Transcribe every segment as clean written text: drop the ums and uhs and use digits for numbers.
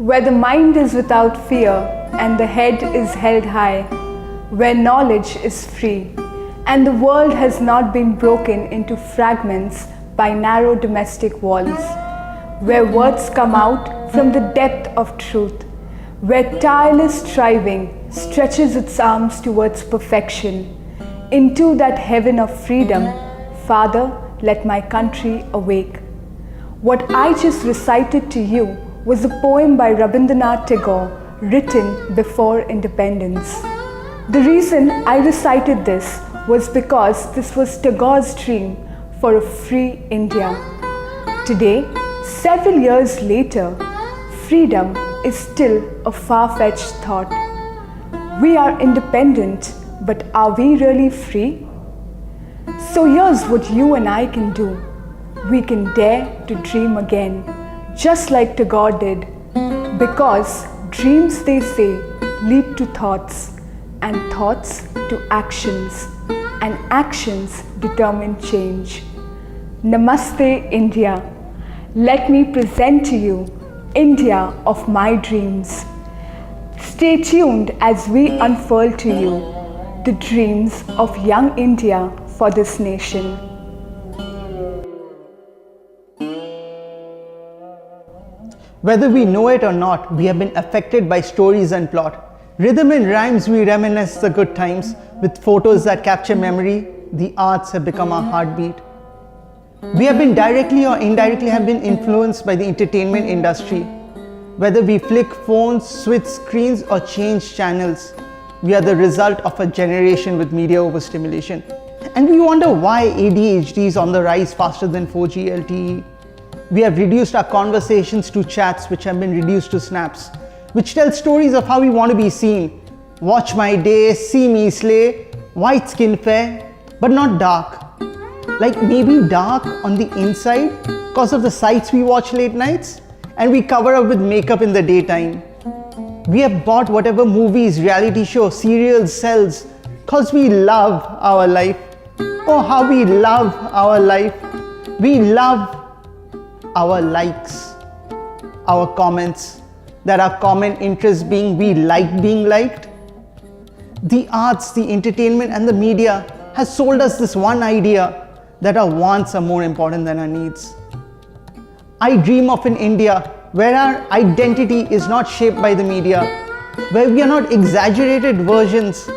where the mind is without fear and the head is held high, where knowledge is free and the world has not been broken into fragments by narrow domestic walls, where words come out from the depth of truth, where tireless striving stretches its arms towards perfection, into that heaven of freedom, Father, let my country awake. What I just recited to you was a poem by Rabindranath Tagore written before independence. The reason I recited this was because this was Tagore's dream for a free India. Today, several years later, freedom is still a far-fetched thought. We are independent, but are we really free? So here's what you and I can do. We can dare to dream again, just like Tagore did, because dreams, they say, lead to thoughts, and thoughts to actions, and actions determine change. Namaste, India. Let me present to you India of my dreams. Stay tuned as we unfurl to you the dreams of young India for this nation. Whether we know it or not, we have been affected by stories and plot. Rhythm and rhymes, we reminisce the good times. With photos that capture memory, the arts have become our heartbeat. We have been directly or indirectly have been influenced by the entertainment industry. Whether we flick phones, switch screens or change channels, we are the result of a generation with media overstimulation. And we wonder why ADHD is on the rise faster than 4G LTE. We have reduced our conversations to chats, which have been reduced to snaps, which tell stories of how we want to be seen. Watch my day, see me slay, white skin fair, but not dark. Like maybe dark on the inside because of the sites we watch late nights and we cover up with makeup in the daytime. We have bought whatever movies, reality show, serials sells because we love our life. Oh, how we love our life. We love our likes, our comments, that our common interest being we like being liked. The arts, the entertainment and the media has sold us this one idea that our wants are more important than our needs. I dream of an India where our identity is not shaped by the media, where we are not exaggerated versions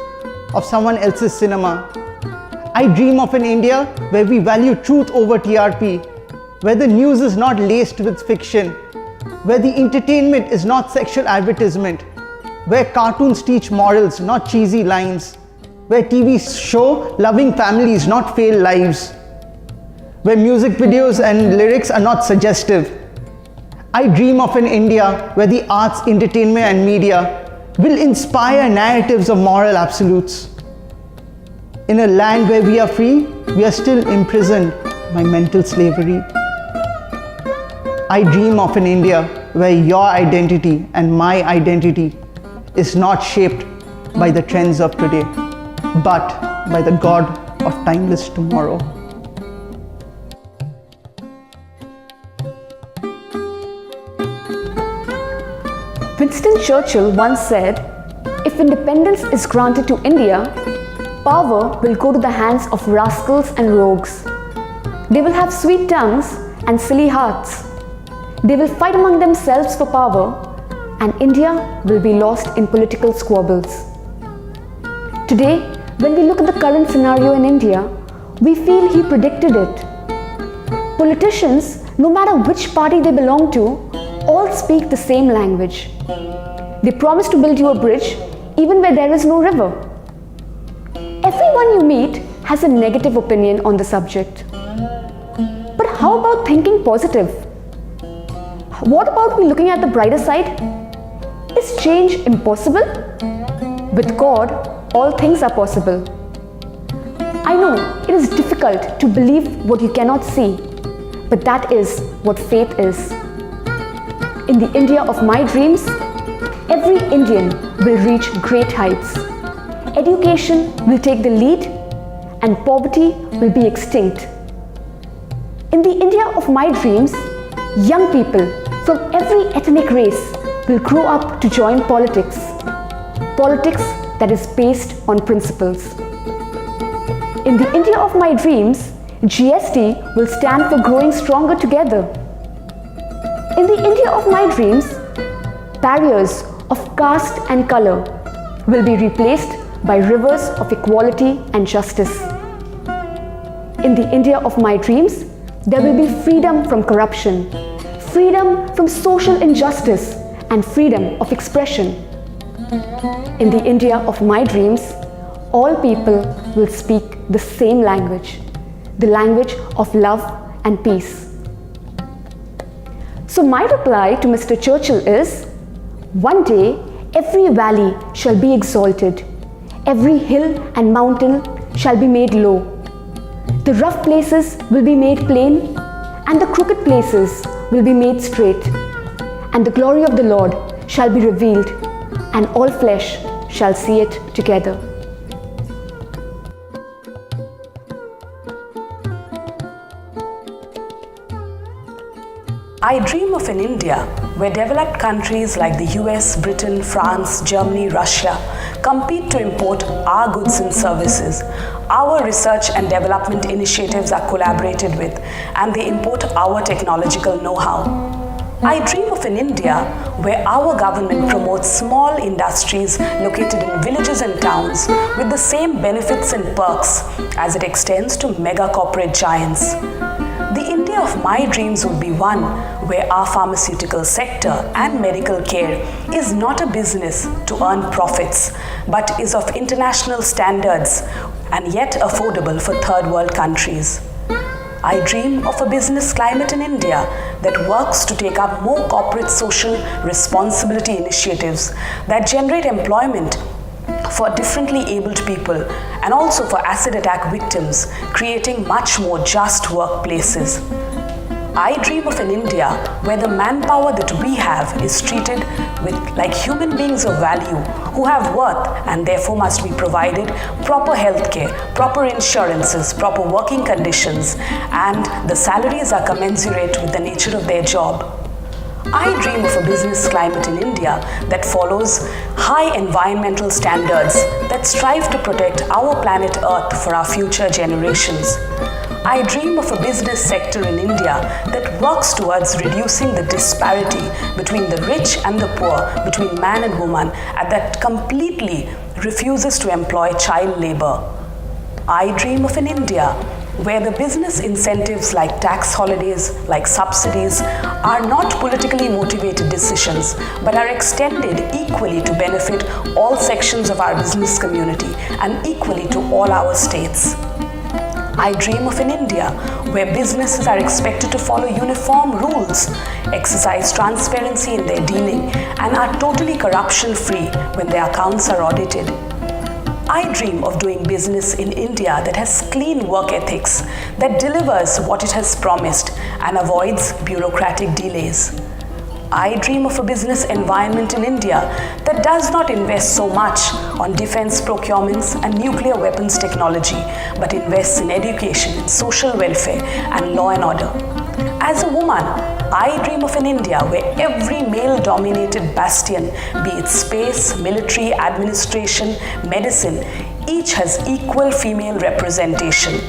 of someone else's cinema. I dream of an India where we value truth over TRP, where the news is not laced with fiction, where the entertainment is not sexual advertisement, where cartoons teach morals, not cheesy lines, where TV show loving families, not failed lives, where music videos and lyrics are not suggestive. I dream of an India where the arts, entertainment and media will inspire narratives of moral absolutes. In a land where we are free, we are still imprisoned by mental slavery. I dream of an India where your identity and my identity is not shaped by the trends of today, but by the God of timeless tomorrow. Winston Churchill once said, "If independence is granted to India, power will go to the hands of rascals and rogues. They will have sweet tongues and silly hearts. They will fight among themselves for power, and India will be lost in political squabbles." Today, when we look at the current scenario in India, we feel he predicted it. Politicians, no matter which party they belong to, all speak the same language. They promise to build you a bridge even where there is no river. Everyone you meet has a negative opinion on the subject. But how about thinking positive? What about we looking at the brighter side? Is change impossible? With God, all things are possible. I know it is difficult to believe what you cannot see, but that is what faith is. In the India of my dreams, every Indian will reach great heights. Education will take the lead and poverty will be extinct. In the India of my dreams, young people from every ethnic race will grow up to join politics. Politics that is based on principles. In the India of my dreams, GST will stand for growing stronger together. In the India of my dreams, barriers of caste and color will be replaced by rivers of equality and justice. In the India of my dreams, there will be freedom from corruption, freedom from social injustice, and freedom of expression. In the India of my dreams, all people will speak the same language, the language of love and peace. So my reply to Mr. Churchill is, one day every valley shall be exalted, every hill and mountain shall be made low. The rough places will be made plain, and the crooked places will be made straight. And the glory of the Lord shall be revealed, and all flesh shall see it together. I dream of an India where developed countries like the US, Britain, France, Germany, Russia compete to import our goods and services. Our research and development initiatives are collaborated with, and they import our technological know-how. I dream of an India where our government promotes small industries located in villages and towns with the same benefits and perks as it extends to mega corporate giants. The India of my dreams would be one where our pharmaceutical sector and medical care is not a business to earn profits, but is of international standards and yet affordable for third world countries. I dream of a business climate in India that works to take up more corporate social responsibility initiatives that generate employment for differently abled people and also for acid attack victims, creating much more just workplaces. I dream of an India where the manpower that we have is treated like human beings of value who have worth and therefore must be provided proper healthcare, proper insurances, proper working conditions, and the salaries are commensurate with the nature of their job. I dream of a business climate in India that follows high environmental standards that strive to protect our planet Earth for our future generations. I dream of a business sector in India that works towards reducing the disparity between the rich and the poor, between man and woman, and that completely refuses to employ child labor. I dream of an India where the business incentives like tax holidays, like subsidies, are not politically motivated decisions, but are extended equally to benefit all sections of our business community and equally to all our states. I dream of an India where businesses are expected to follow uniform rules, exercise transparency in their dealing, and are totally corruption-free when their accounts are audited. I dream of doing business in India that has clean work ethics, that delivers what it has promised and avoids bureaucratic delays. I dream of a business environment in India that does not invest so much on defense procurements and nuclear weapons technology, but invests in education, in social welfare, and law and order. As a woman, I dream of an India where every male-dominated bastion, be it space, military, administration, medicine, each has equal female representation.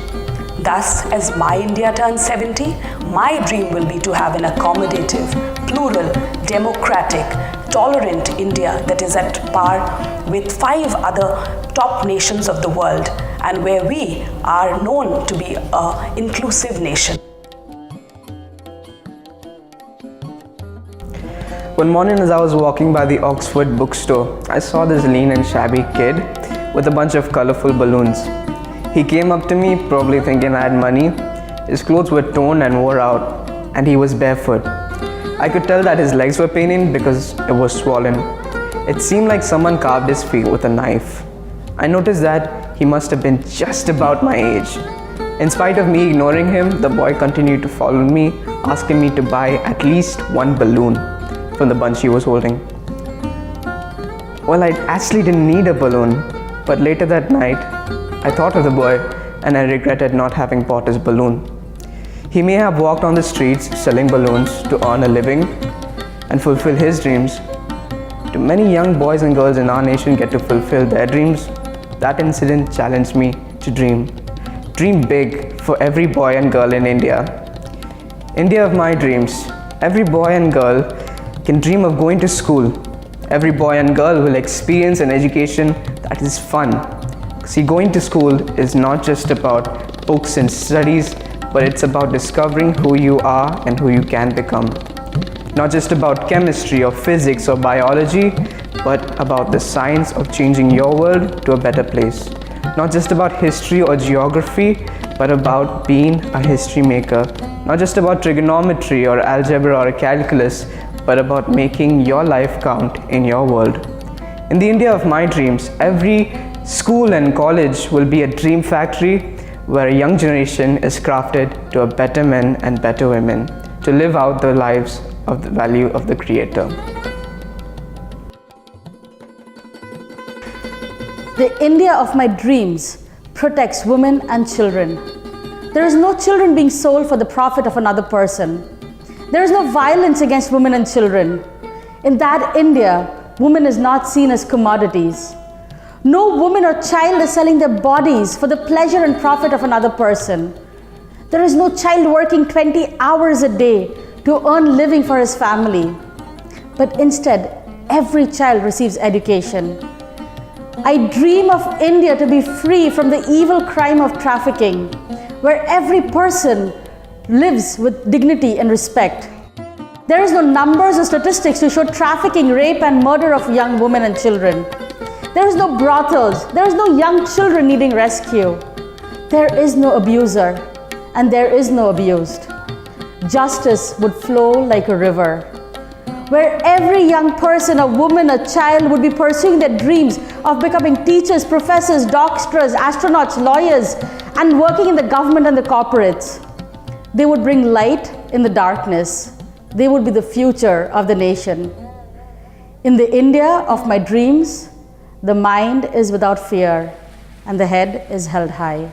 Thus, as my India turns 70, my dream will be to have an accommodative, plural, democratic, tolerant India that is at par with 5 other top nations of the world and where we are known to be an inclusive nation. One morning as I was walking by the Oxford bookstore, I saw this lean and shabby kid with a bunch of colorful balloons. He came up to me, probably thinking I had money. His clothes were torn and wore out, and he was barefoot. I could tell that his legs were paining because it was swollen. It seemed like someone carved his feet with a knife. I noticed that he must have been just about my age. In spite of me ignoring him, the boy continued to follow me, asking me to buy at least one balloon from the bunch he was holding. Well, I actually didn't need a balloon, but later that night, I thought of the boy and I regretted not having bought his balloon. He may have walked on the streets selling balloons to earn a living and fulfill his dreams, do many young boys and girls in our nation get to fulfill their dreams? That incident challenged me to dream. Dream big for every boy and girl in India. India of my dreams. Every boy and girl can dream of going to school. Every boy and girl will experience an education that is fun. See, going to school is not just about books and studies, but it's about discovering who you are and who you can become. Not just about chemistry or physics or biology, but about the science of changing your world to a better place. Not just about history or geography, but about being a history maker. Not just about trigonometry or algebra or calculus, but about making your life count in your world. In the India of my dreams, every school and college will be a dream factory where a young generation is crafted to a better men and better women to live out their lives of the value of the Creator. The India of my dreams protects women and children. There is no children being sold for the profit of another person. There is no violence against women and children. In that India, woman is not seen as commodities. No woman or child is selling their bodies for the pleasure and profit of another person. There is no child working 20 hours a day to earn living for his family. But instead, every child receives education. I dream of India to be free from the evil crime of trafficking, where every person lives with dignity and respect. There is no numbers or statistics to show trafficking, rape and murder of young women and children. There is no brothels. There is no young children needing rescue. There is no abuser and there is no abused. Justice would flow like a river, where every young person, a woman, a child would be pursuing their dreams of becoming teachers, professors, doctors, astronauts, lawyers, and working in the government and the corporates. They would bring light in the darkness. They would be the future of the nation. In the India of my dreams, the mind is without fear and the head is held high.